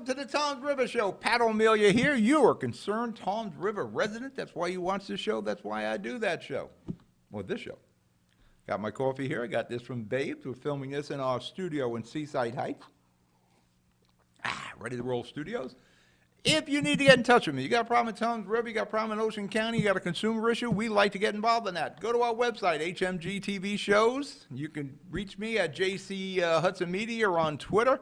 to the Tom's River Show. Pat O'Melia here. You are a concerned Tom's River resident. That's why you watch this show. That's why I do that show. Or this show. Got my coffee here. I got this from Babes. We're filming this in our studio in Seaside Heights. Ready to roll studios. If you need to get in touch with me, you got a problem in Tom's River, you got a problem in Ocean County, you got a consumer issue, we like to get involved in that. Go to our website, HMG TV Shows. You can reach me at JC Hudson Media or on Twitter,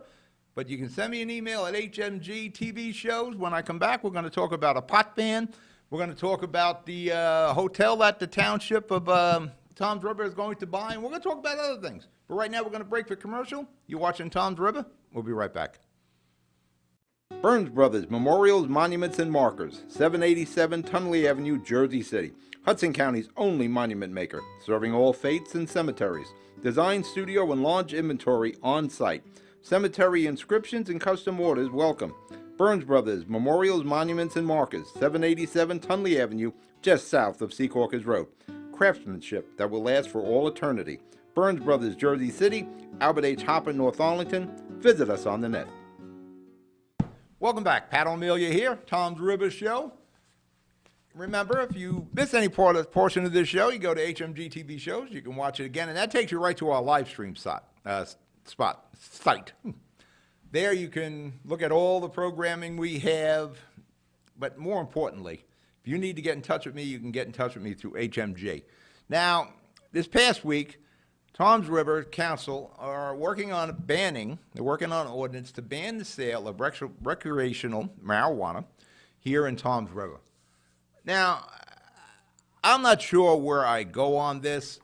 but you can send me an email at HMG TV Shows. When I come back, we're going to talk about a pot ban. We're going to talk about the hotel that the township of Tom's River is going to buy, and we're going to talk about other things. But right now, we're going to break for commercial. You're watching Tom's River. We'll be right back. Burns Brothers Memorials, Monuments, and Markers, 787 Tunley Avenue, Jersey City. Hudson County's only monument maker, serving all faiths and cemeteries. Design, studio, and large inventory on site. Cemetery inscriptions and custom orders welcome. Burns Brothers Memorials, Monuments, and Markers, 787 Tunley Avenue, just south of Secaucus Road. Craftsmanship that will last for all eternity. Burns Brothers, Jersey City, Albert H. Hopper, North Arlington. Visit us on the net. Welcome back. Pat O'Melia here, Tom's River Show. Remember, if you miss any portion of this show, you go to HMG TV Shows. You can watch it again, and that takes you right to our live stream site. There you can look at all the programming we have, but more importantly, if you need to get in touch with me, you can get in touch with me through HMG. Now, this past week, Tom's River Council are working on an ordinance to ban the sale of recreational marijuana here in Tom's River. Now, I'm not sure where I go on this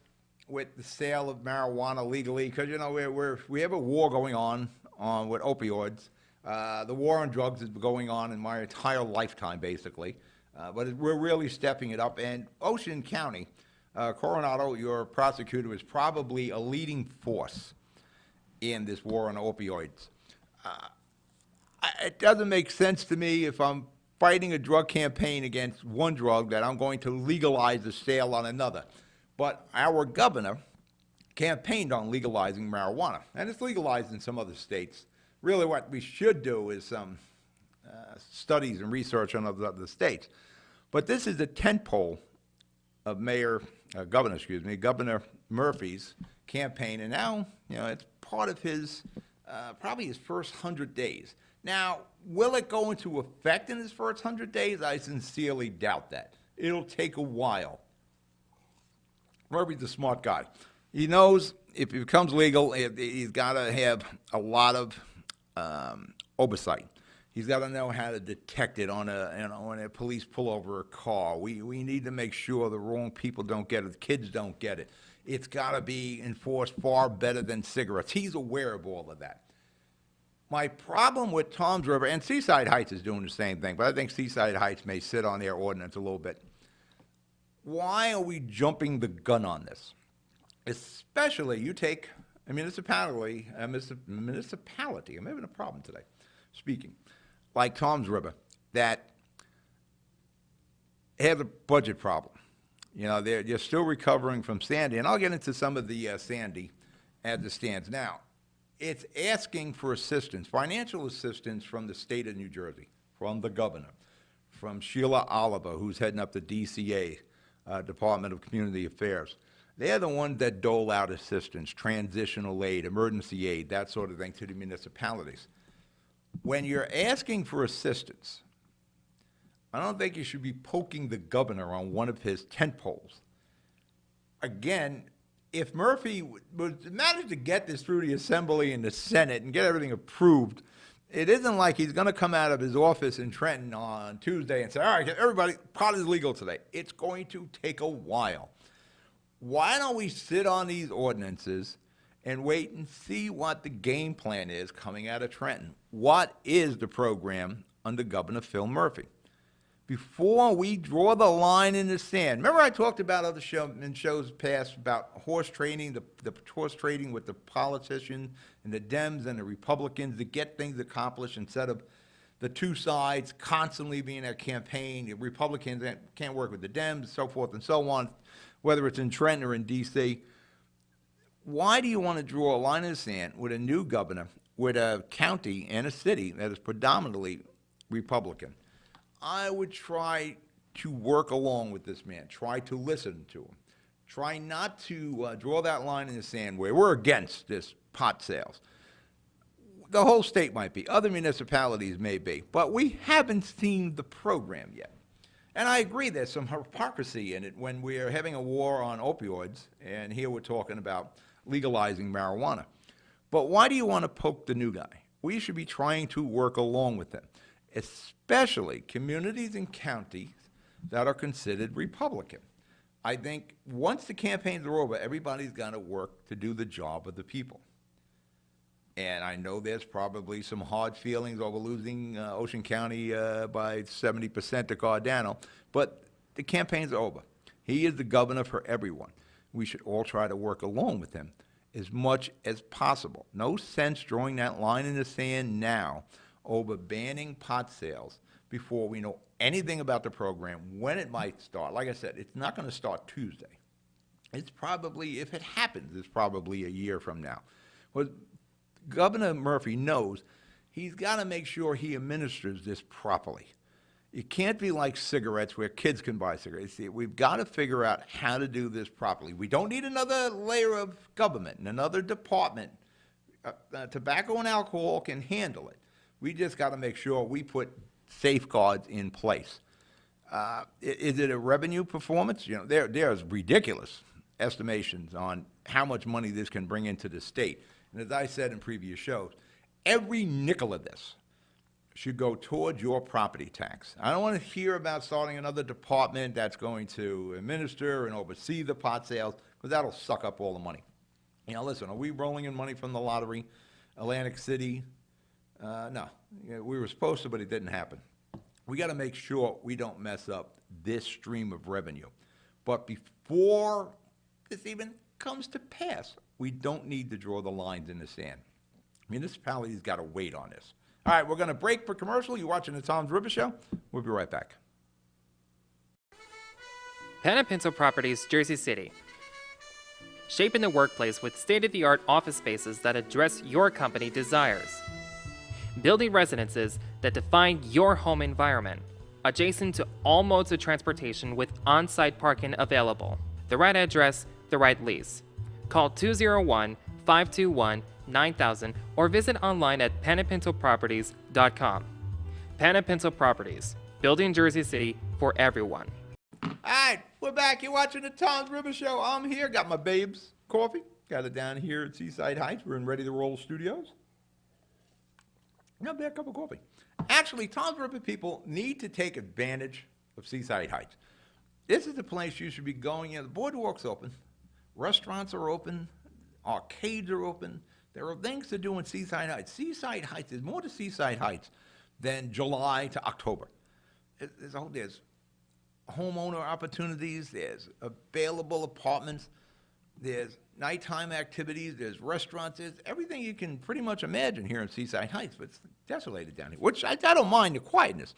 with the sale of marijuana legally, because, you know, we have a war going on with opioids. The war on drugs has been going on in my entire lifetime, basically. But we're really stepping it up. And Ocean County, Coronado, your prosecutor, is probably a leading force in this war on opioids. It doesn't make sense to me if I'm fighting a drug campaign against one drug that I'm going to legalize the sale on another. But our governor campaigned on legalizing marijuana, and it's legalized in some other states. Really what we should do is some studies and research on other states. But this is a tentpole of Governor Murphy's campaign, and now, you know, it's part of his, probably his first 100 days. Now, will it go into effect in his first 100 days? I sincerely doubt that. It'll take a while. Murphy's a smart guy. He knows if it becomes legal, he's got to have a lot of oversight. He's got to know how to detect it when a police pull over a car. We need to make sure the wrong people don't get it, the kids don't get it. It's got to be enforced far better than cigarettes. He's aware of all of that. My problem with Tom's River, and Seaside Heights is doing the same thing, but I think Seaside Heights may sit on their ordinance a little bit. Why are we jumping the gun on this? Especially, you take a municipality, I'm having a problem today speaking, like Tom's River, that have a budget problem. You know, they're still recovering from Sandy, and I'll get into some of the Sandy as it stands now. It's asking for assistance, financial assistance from the state of New Jersey, from the governor, from Sheila Oliver, who's heading up the DCA, Department of Community Affairs. They're the ones that dole out assistance, transitional aid, emergency aid, that sort of thing to the municipalities. When you're asking for assistance, I don't think you should be poking the governor on one of his tent poles. Again, if Murphy would manage to get this through the Assembly and the Senate and get everything approved, it isn't like he's going to come out of his office in Trenton on Tuesday and say, all right, everybody, pot is legal today. It's going to take a while. Why don't we sit on these ordinances and wait and see what the game plan is coming out of Trenton? What is the program under Governor Phil Murphy? Before we draw the line in the sand. Remember I talked about other shows past about horse trading, the horse trading with the politicians and the Dems and the Republicans to get things accomplished instead of the two sides constantly being a campaign. The Republicans can't work with the Dems, so forth and so on, whether it's in Trenton or in D.C. Why do you want to draw a line in the sand with a new governor with a county and a city that is predominantly Republican. I would try to work along with this man, try to listen to him, try not to draw that line in the sand where we're against this pot sales. The whole state might be, other municipalities may be, but we haven't seen the program yet. And I agree there's some hypocrisy in it when we're having a war on opioids, and here we're talking about legalizing marijuana. But why do you want to poke the new guy? We should be trying to work along with them, especially communities and counties that are considered Republican. I think once the campaigns are over, everybody's got to work to do the job of the people. And I know there's probably some hard feelings over losing Ocean County by 70% to Cardano, but the campaign's over. He is the governor for everyone. We should all try to work along with him as much as possible. No sense drawing that line in the sand now over banning pot sales before we know anything about the program, when it might start. Like I said, it's not going to start Tuesday. It's probably, if it happens, it's probably a year from now. Well, Governor Murphy knows he's got to make sure he administers this properly. It can't be like cigarettes where kids can buy cigarettes. See, we've got to figure out how to do this properly. We don't need another layer of government and another department. Tobacco and alcohol can handle it. We just got to make sure we put safeguards in place. Is it a revenue performance? You know, there's ridiculous estimations on how much money this can bring into the state. And as I said in previous shows, every nickel of this should go towards your property tax. I don't want to hear about starting another department that's going to administer and oversee the pot sales, because that'll suck up all the money. You know, listen, are we rolling in money from the lottery? Atlantic City? No. You know, we were supposed to, but it didn't happen. We got to make sure we don't mess up this stream of revenue. But before this even comes to pass, we don't need to draw the lines in the sand. Municipalities got to wait on this. All right, we're going to break for commercial. You're watching the Tom's River Show. We'll be right back. Pinto Properties, Jersey City. Shaping the workplace with state-of-the-art office spaces that address your company desires. Building residences that define your home environment, adjacent to all modes of transportation with on-site parking available. The right address, the right lease. Call 201-521-9000 or visit online at panapintoproperties.com. Panapinto Properties, building Jersey City for everyone. All right, we're back. You're watching the Tom's River Show. I'm here. Got my babes coffee. Got it down here at Seaside Heights. We're in Ready to Roll Studios. Not a bad cup of coffee. Actually, Tom's River people need to take advantage of Seaside Heights. This is the place you should be going in. The boardwalk's open. Restaurants are open. Arcades are open. There are things to do in Seaside Heights. Seaside Heights, there's more to Seaside Heights than July to October. There's homeowner opportunities. There's available apartments. There's nighttime activities. There's restaurants. There's everything you can pretty much imagine here in Seaside Heights, but it's desolated down here, which I don't mind the quietness.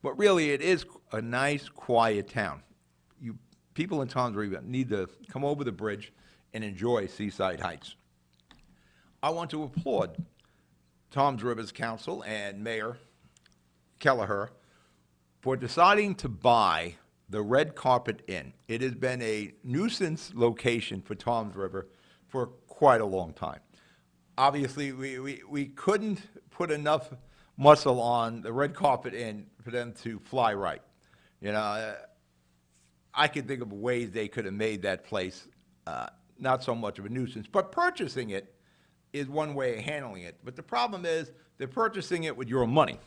But really, it is a nice, quiet town. People in Tom's River need to come over the bridge and enjoy Seaside Heights. I want to applaud Tom's River's Council and Mayor Kelleher for deciding to buy the Red Carpet Inn. It has been a nuisance location for Tom's River for quite a long time. Obviously, we couldn't put enough muscle on the Red Carpet Inn for them to fly right. You know, I can think of ways they could have made that place not so much of a nuisance, but purchasing it is one way of handling it. But the problem is they're purchasing it with your money.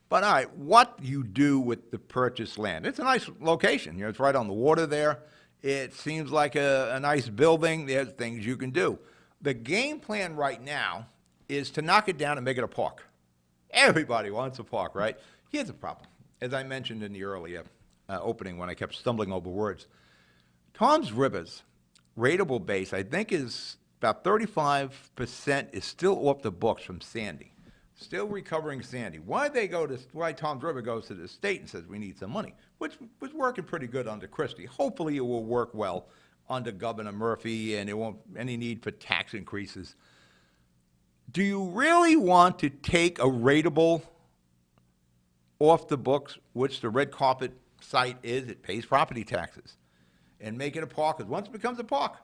But all right, what you do with the purchased land? It's a nice location. You know, it's right on the water there. It seems like a nice building. There's things you can do. The game plan right now is to knock it down and make it a park. Everybody wants a park, right? Here's the problem. As I mentioned in the earlier opening when I kept stumbling over words, Tom's River's rateable base, I think, is about 35% is still off the books from Sandy. Still recovering Sandy. Why Tom's River goes to the state and says we need some money, which was working pretty good under Christie. Hopefully it will work well under Governor Murphy and there won't any need for tax increases. Do you really want to take a rateable off the books, which the red carpet site is? It pays property taxes, and make it a park, because once it becomes a park,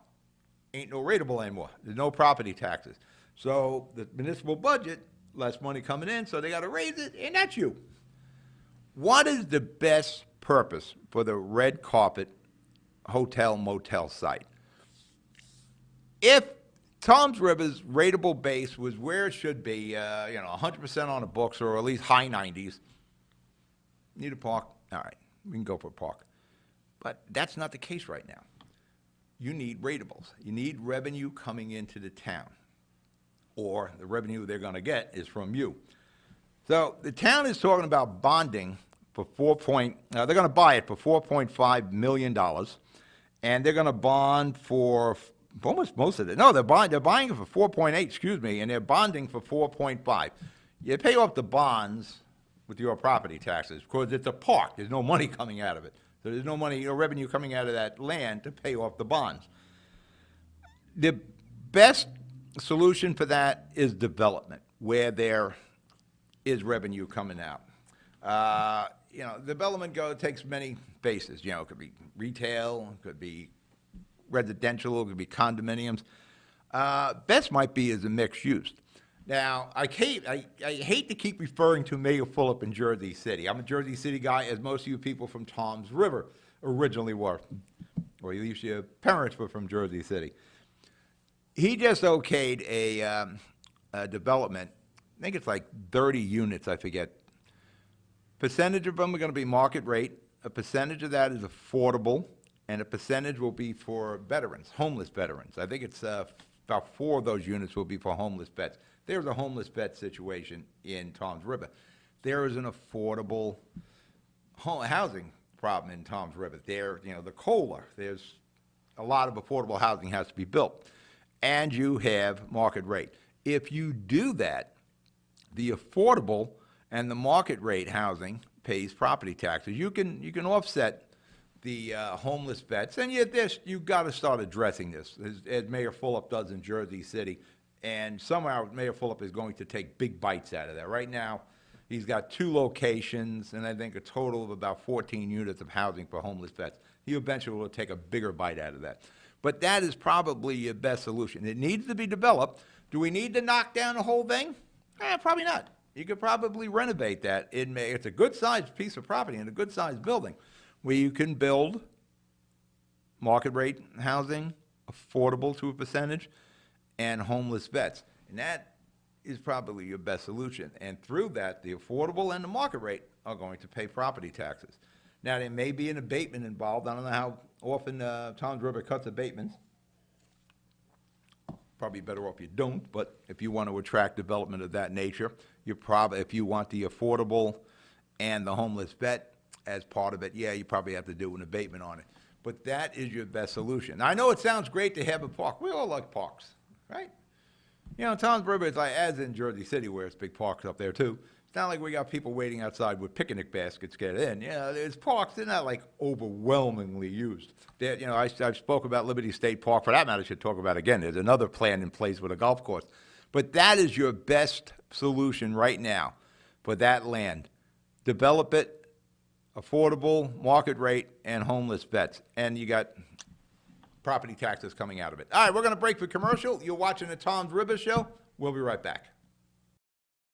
ain't no rateable anymore. There's no property taxes. So the municipal budget, less money coming in, so they got to raise it, and that's you. What is the best purpose for the red carpet hotel motel site? If Tom's River's rateable base was where it should be, 100% on the books, or at least high 90s, need a park? All right, we can go for a park. But that's not the case right now. You need ratables. You need revenue coming into the town, or the revenue they're going to get is from you. So the town is talking about bonding for they're going to buy it for $4.5 million, and they're going to bond for almost most of it. No, they're buying it for 4.8, excuse me, and they're bonding for 4.5. You pay off the bonds with your property taxes, because it's a park. There's no money coming out of it. So there's no money, no revenue coming out of that land to pay off the bonds. The best solution for that is development, where there is revenue coming out. Development takes many bases. It could be retail, it could be residential, it could be condominiums. Best might be as a mixed use. Now, I hate to keep referring to Mayor Fulop in Jersey City. I'm a Jersey City guy, as most of you people from Tom's River originally were, or at least your parents were from Jersey City. He just okayed a development. I think it's like 30 units, I forget. Percentage of them are going to be market rate. A percentage of that is affordable, and a percentage will be for veterans, homeless veterans. I think it's about 4 of those units will be for homeless vets. There's a homeless vet situation in Tom's River. There is an affordable housing problem in Tom's River. The COLA, there's a lot of affordable housing has to be built, and you have market rate. If you do that, the affordable and the market rate housing pays property taxes. You can offset the homeless vets, and you've got to start addressing this, as Mayor Fulop does in Jersey City. And somehow Mayor Fulop is going to take big bites out of that. Right now, he's got 2 locations, and I think a total of about 14 units of housing for homeless vets. He eventually will take a bigger bite out of that. But that is probably your best solution. It needs to be developed. Do we need to knock down the whole thing? Probably not. You could probably renovate that. It's a good-sized piece of property and a good-sized building where you can build market rate housing, affordable to a percentage, and homeless vets. And that is probably your best solution. And through that, the affordable and the market rate are going to pay property taxes. Now, there may be an abatement involved. I don't know how often Tom's River cuts abatements. Probably better off you don't, but if you want to attract development of that nature, if you want the affordable and the homeless vet as part of it, you probably have to do an abatement on it. But that is your best solution. Now, I know it sounds great to have a park. We all like parks, right? Tom's River is like, as in Jersey City, where it's big parks up there too. It's not like we got people waiting outside with picnic baskets to get in. There's parks. They're not like overwhelmingly used. I spoke about Liberty State Park. For that matter, I should talk about it again. There's another plan in place with a golf course. But that is your best solution right now for that land. Develop it, affordable, market rate, and homeless vets. And you got property taxes coming out of it. All right, we're going to break for commercial. You're watching the Tom's River Show. We'll be right back.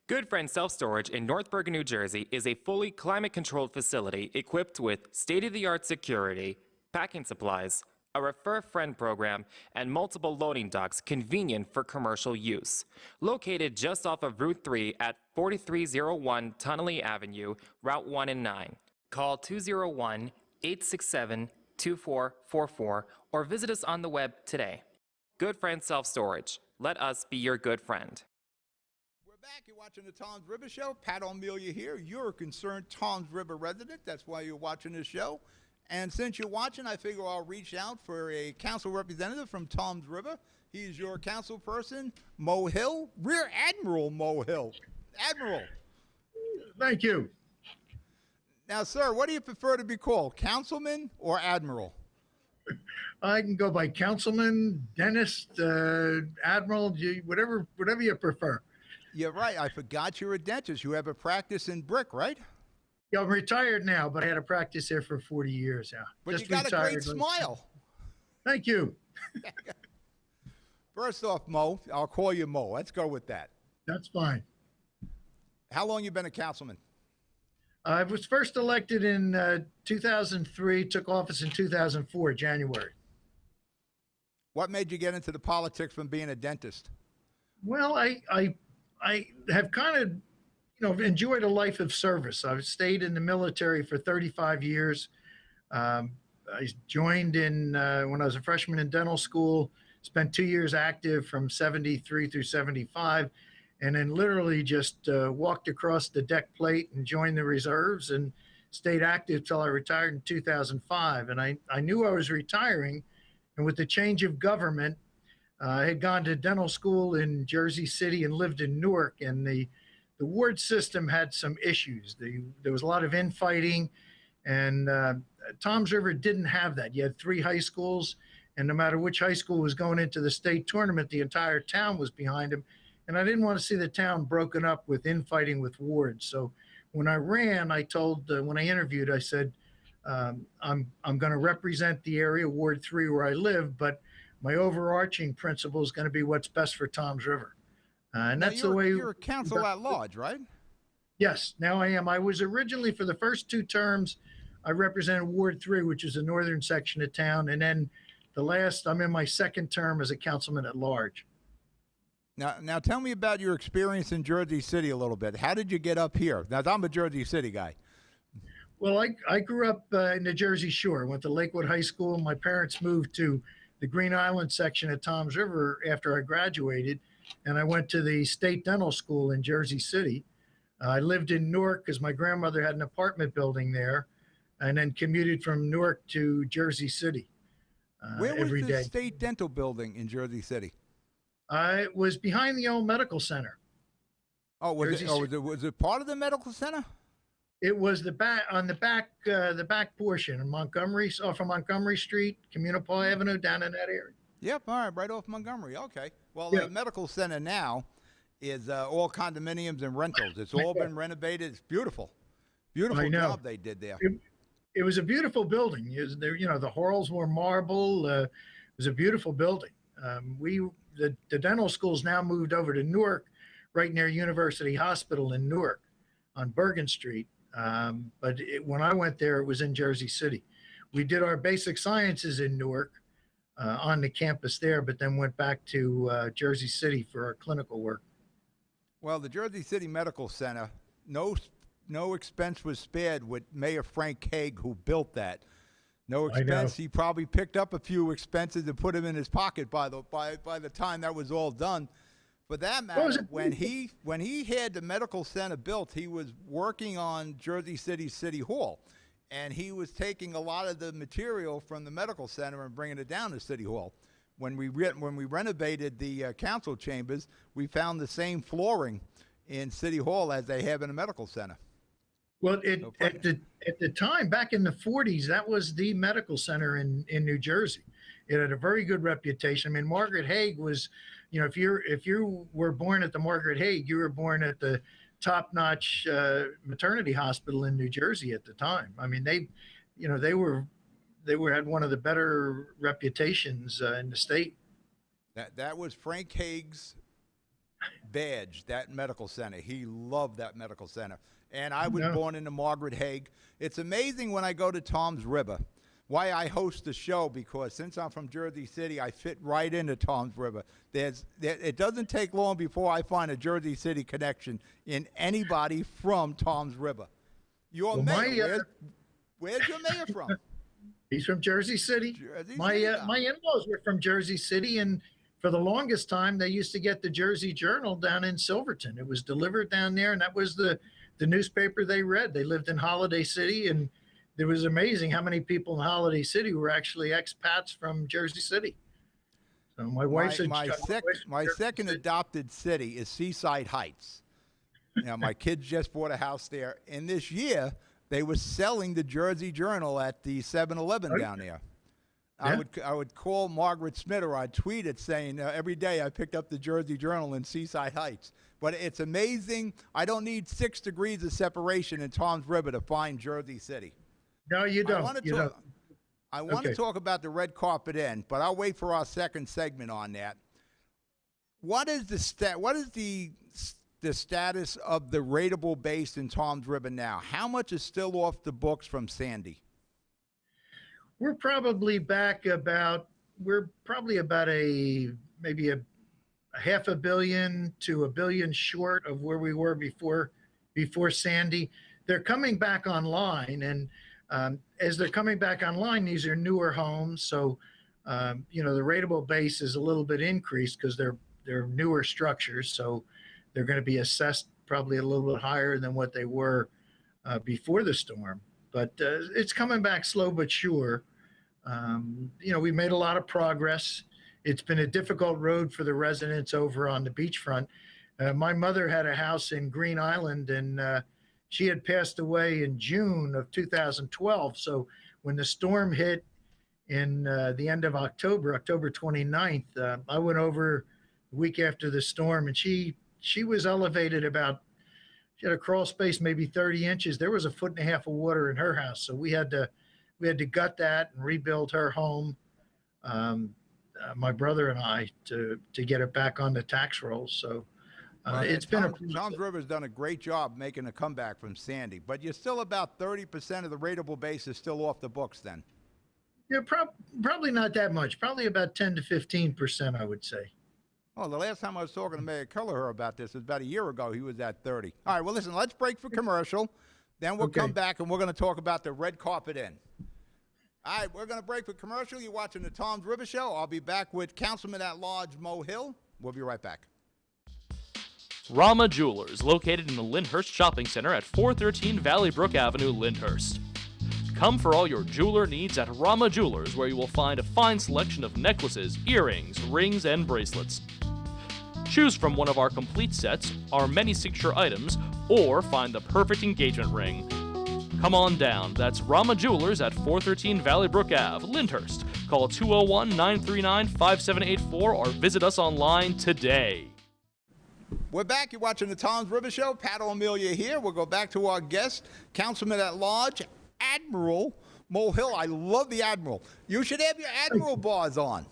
Good Friend Self-Storage in North Bergen, New Jersey is a fully climate-controlled facility equipped with state-of-the-art security, packing supplies, a Refer Friend program, and multiple loading docks convenient for commercial use. Located just off of Route 3 at 4301 Tunnelly Avenue, Route 1 and 9. Call 201-867-2444 or visit us on the web today. Good Friend Self-Storage. Let us be your good friend. Back, you're watching the Tom's River Show. Pat O'Melia here. You're a concerned Tom's River resident. That's why you're watching this show. And since you're watching, I figure I'll reach out for a council representative from Tom's River. He's your council person, Mo Hill, Rear Admiral Mo Hill. Admiral. Thank you. Now, sir, what do you prefer to be called, councilman or admiral? I can go by councilman, dentist, admiral, whatever you prefer. You're right. I forgot you're a dentist. You have a practice in Brick, right? Yeah, I'm retired now, but I had a practice there for 40 years. Yeah, But just you got a great retired. smile. Thank you. First off, Mo, I'll call you Mo. Let's go with that. That's fine. How long you been a councilman? I was first elected in 2003, took office in 2004, January. What made you get into the politics from being a dentist? Well, I have kind of, enjoyed a life of service. I've stayed in the military for 35 years. I joined in when I was a freshman in dental school, spent 2 years active from 73 through 75, and then literally just walked across the deck plate and joined the reserves and stayed active till I retired in 2005. And I knew I was retiring, and with the change of government, I had gone to dental school in Jersey City and lived in Newark, and the ward system had some issues. There was a lot of infighting, and Toms River didn't have that. You had 3 high schools, and no matter which high school was going into the state tournament, the entire town was behind them. And I didn't want to see the town broken up with infighting with wards. So when I ran, I told, when I interviewed, I said, I'm going to represent the area, Ward 3, where I live, but my overarching principle is going to be what's best for Toms River. And Now, that's the way. You're a council-at-large, right? Yes, now I am. I was originally, for the first 2 terms, I represented Ward 3, which is the northern section of town. And then I'm in my 2nd term as a councilman-at-large. Now, tell me about your experience in Jersey City a little bit. How did you get up here? Now, I'm a Jersey City guy. Well, I grew up in the Jersey Shore, went to Lakewood High School. My parents moved to the Green Island section of Toms River after I graduated, and I went to the State Dental School in Jersey City. I lived in Newark because my grandmother had an apartment building there, and then commuted from Newark to Jersey City Where was every the day. State Dental Building in Jersey City? I was behind the old medical center. Oh, Jersey City. was it part of the medical center? It was the back portion in Montgomery, off of Montgomery Street, Communipaw Avenue, down in that area. Yep, all right, right off Montgomery. Okay. Well, Yeah. the medical center now is all condominiums and rentals. It's all been renovated. It's beautiful. Beautiful I know. job they did there. It was a beautiful building. It was there, the halls were marble. It was a beautiful building. The dental school's now moved over to Newark, right near University Hospital in Newark, on Bergen Street. But when I went there, it was in Jersey City. We did our basic sciences in Newark on the campus there, but then went back to Jersey City for our clinical work. Well, the Jersey City Medical Center, no expense was spared with Mayor Frank Hague, who built that. No I know. expense. He probably picked up a few expenses and put them in his pocket by the time that was all done. For that matter, when he had the medical center built, he was working on Jersey City City Hall, and he was taking a lot of the material from the medical center and bringing it down to City Hall. When we renovated the council chambers, we found the same flooring in City Hall as they have in the medical center. Well, at the time, back in the 40s, that was the medical center in New Jersey. It had a very good reputation. I mean, Margaret Hague was, if you were born at the Margaret Hague, you were born at the top-notch maternity hospital in New Jersey at the time. I mean, they had one of the better reputations in the state. That was Frank Hague's badge, that medical center. He loved that medical center. And I was born in the Margaret Hague. It's amazing when I go to Toms River, why I host the show, because since I'm from Jersey City, I fit right into Toms River. It doesn't take long before I find a Jersey City connection in anybody from Toms River. Your mayor, where's your mayor from? He's from Jersey City. My in-laws were from Jersey City, and for the longest time, they used to get the Jersey Journal down in Silverton. It was delivered down there, and that was the newspaper they read. They lived in Holiday City, and it was amazing how many people in Holiday City were actually expats from Jersey City. So my second adopted city is Seaside Heights. Now, my kids just bought a house there, and this year they were selling the Jersey Journal at the 7-Eleven down there. Yeah. I would call Margaret Smith, or I'd tweet it saying every day I picked up the Jersey Journal in Seaside Heights. But it's amazing. I don't need 6 degrees of separation in Tom's River to find Jersey City. No, you I don't. want to You don't. talk. I want to Okay. talk about the red carpet inn, but I'll wait for our second segment on that. What is the status of the rateable base in Tom's River now? How much is still off the books from Sandy? We're probably back about, we're probably about maybe a half a billion to a billion short of where we were before Sandy. They're coming back online, and as they're coming back online, these are newer homes, so the rateable base is a little bit increased because they're newer structures, so they're going to be assessed probably a little bit higher than what they were before the storm. But it's coming back slow but sure. We made a lot of progress. It's been a difficult road for the residents over on the beachfront. My mother had a house in Green Island, and she had passed away in June of 2012. So when the storm hit in the end of October 29th, I went over the week after the storm, and she was elevated about, she had a crawl space maybe 30 inches. There was 1.5 feet of water in her house, so we had to gut that and rebuild her home. My brother and I to get it back on the tax rolls. So it's been Tom's River's done a great job making a comeback from Sandy, but you're still about 30% of the rateable base is still off the books then. Yeah, probably not that much. Probably about 10 to 15%, I would say. Oh, the last time I was talking to Mayor Kelleher about this was about a year ago. He was at 30. All right, well, listen, let's break for commercial. Then we'll come back and we're going to talk about the red carpet inn. All right, we're going to break for commercial. You're watching the Tom's River Show. I'll be back with Councilman-at-Large Mo Hill. We'll be right back. Rama Jewelers, located in the Lyndhurst Shopping Center at 413 Valley Brook Avenue, Lyndhurst. Come for all your jeweler needs at Rama Jewelers, where you will find a fine selection of necklaces, earrings, rings, and bracelets. Choose from one of our complete sets, our many signature items, or find the perfect engagement ring. Come on down. That's Rama Jewelers at 413 Valley Brook Ave, Lyndhurst. Call 201-939-5784 or visit us online today. We're back. You're watching the Tom's River Show. Pat O'Melia here. We'll go back to our guest, Councilman-at-Large, Admiral Mo Hill. I love the Admiral. You should have your Admiral bars on.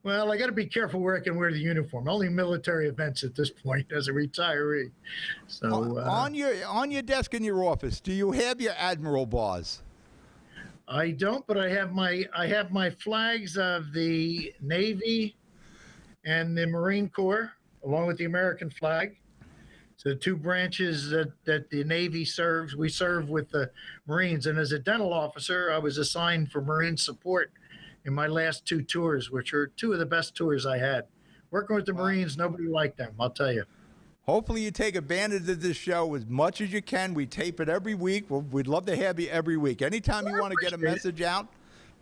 Well, I got to be careful where I can wear the uniform. Only military events at this point as a retiree. So on your desk in your office, do you have your Admiral bars? I don't, but I have my flags of the Navy and the Marine Corps, along with the American flag. So the two branches that the Navy serves, we serve with the Marines. And as a dental officer, I was assigned for Marine support in my last 2 tours, which are 2 of the best tours I had. Working with the Marines, nobody liked them, I'll tell you. Hopefully you take advantage of this show as much as you can. We tape it every week. We'd love to have you every week. Anytime you want to get a message out,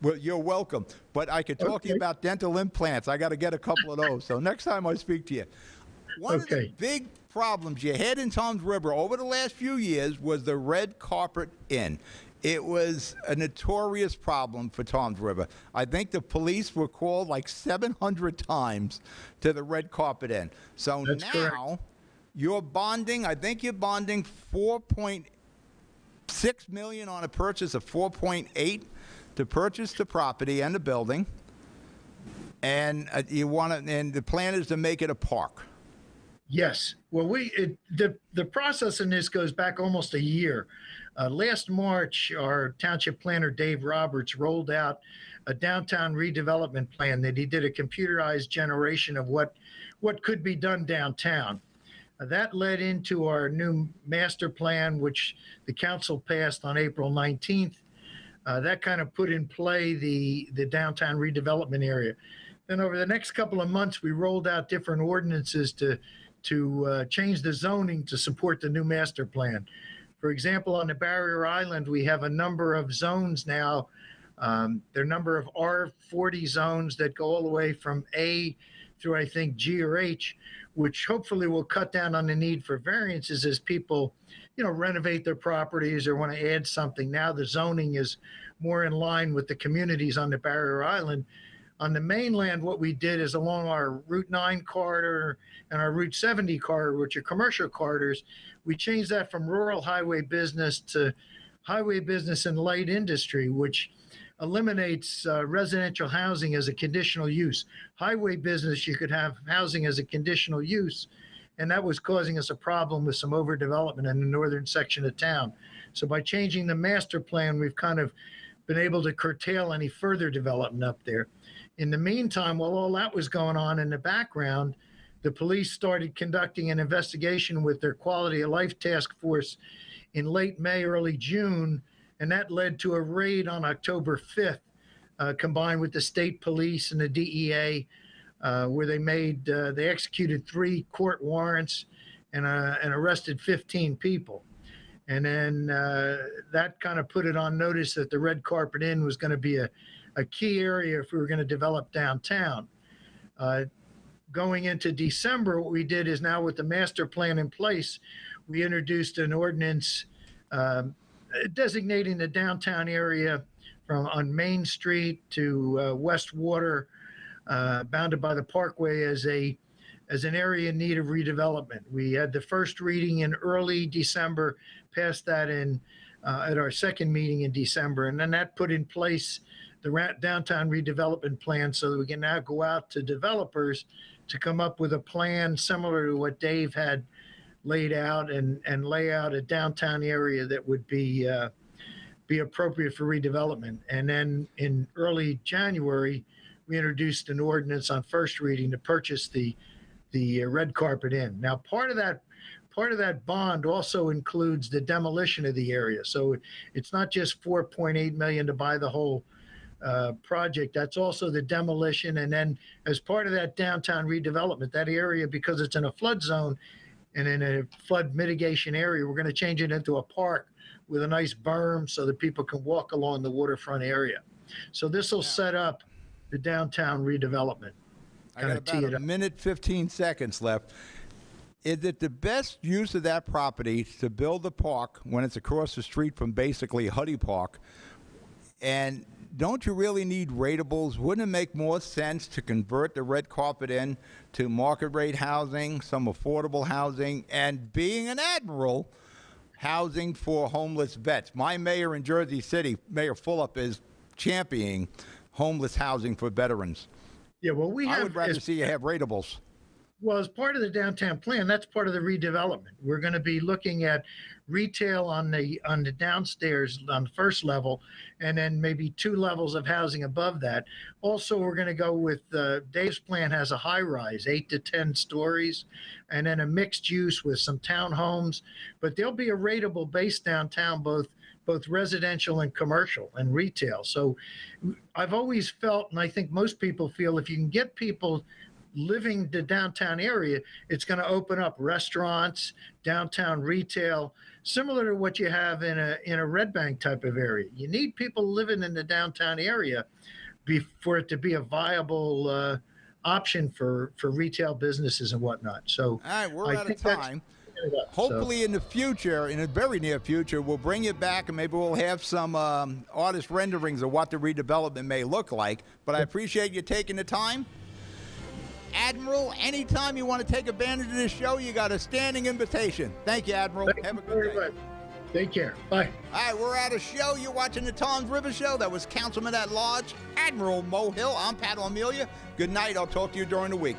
well, you're welcome. But I could talk to you about dental implants. I got to get a couple of those. So next time I speak to you. One of the big problems you had in Tom's River over the last few years was the red carpet inn. It was a notorious problem for Tom's River. I think the police were called like 700 times to the red carpet inn. So That's now correct. you're bonding, I think you're bonding $4.6 million on a purchase of $4.8 to purchase the property and the building. And and the plan is to make it a park. Yes. Well, the process in this goes back almost a year. Last March, our township planner, Dave Roberts, rolled out a downtown redevelopment plan that he did a computerized generation of what could be done downtown. That led into our new master plan, which the council passed on April 19th. That kind of put in play the downtown redevelopment area. Then over the next couple of months, we rolled out different ordinances to change the zoning to support the new master plan. For example, on the Barrier Island, we have a number of zones now. There are a number of R40 zones that go all the way from A through, I think, G or H, which hopefully will cut down on the need for variances as people, renovate their properties or want to add something. Now the zoning is more in line with the communities on the Barrier Island. On the mainland, what we did is along our Route 9 corridor and our Route 70 corridor, which are commercial corridors, we changed that from rural highway business to highway business and light industry, which eliminates residential housing as a conditional use. Highway business, you could have housing as a conditional use, and that was causing us a problem with some overdevelopment in the northern section of town. So by changing the master plan, we've kind of been able to curtail any further development up there. In the meantime, while all that was going on in the background, the police started conducting an investigation with their quality of life task force in late May, early June, and that led to a raid on October 5th, combined with the state police and the DEA, where they executed 3 court warrants and arrested 15 people. And then that kind of put it on notice that the Red Carpet Inn was going to be a key area if we were going to develop downtown. Going into December, what we did is now with the master plan in place, we introduced an ordinance designating the downtown area from on Main Street to West Water, bounded by the Parkway, as an area in need of redevelopment. We had the first reading in early December, passed that in at our second meeting in December, and then that put in place the downtown redevelopment plan so that we can now go out to developers to come up with a plan similar to what Dave had laid out and lay out a downtown area that would be appropriate for redevelopment. And then in early January, we introduced an ordinance on first reading to purchase the Red Carpet Inn. Now, part of that bond also includes the demolition of the area. So it's not just $4.8 million to buy the whole project. That's also the demolition. And then as part of that downtown redevelopment, that area, because it's in a flood zone and in a flood mitigation area, we're going to change it into a park with a nice berm so that people can walk along the waterfront area. So this will set up the downtown redevelopment. I got about a minute, 15 seconds left. Is it the best use of that property to build a park when it's across the street from basically Huddy Park? And don't you really need rateables? Wouldn't it make more sense to convert the Red Carpet Inn to market rate housing, some affordable housing, and being an admiral, housing for homeless vets? My mayor in Jersey City, Mayor Fulop, is championing homeless housing for veterans. Yeah, well, I would rather see you have rateables. Well, as part of the downtown plan, that's part of the redevelopment. We're going to be looking at retail on the downstairs on the first level, and then maybe 2 levels of housing above that. Also, we're going to go with Dave's plan has a high rise, 8 to 10 stories, and then a mixed use with some townhomes. But there'll be a rateable base downtown, both residential and commercial and retail. So I've always felt, and I think most people feel, if you can get people living the downtown area, it's going to open up restaurants, downtown retail, similar to what you have in a Red Bank type of area. You need people living in the downtown area for it to be a viable option for retail businesses and whatnot. So all right, we're out of time. Hopefully in the future, in the very near future, we'll bring it back and maybe we'll have some artist renderings of what the redevelopment may look like. But I appreciate you taking the time. Admiral, anytime you want to take advantage of this show, you got a standing invitation. Thank you, Admiral. Have a good day. Take care. Bye. All right, we're at a show. You're watching the Tom's River Show. That was Councilman-at-Large, Admiral Mo Hill. I'm Pat O'Melia. Good night. I'll talk to you during the week.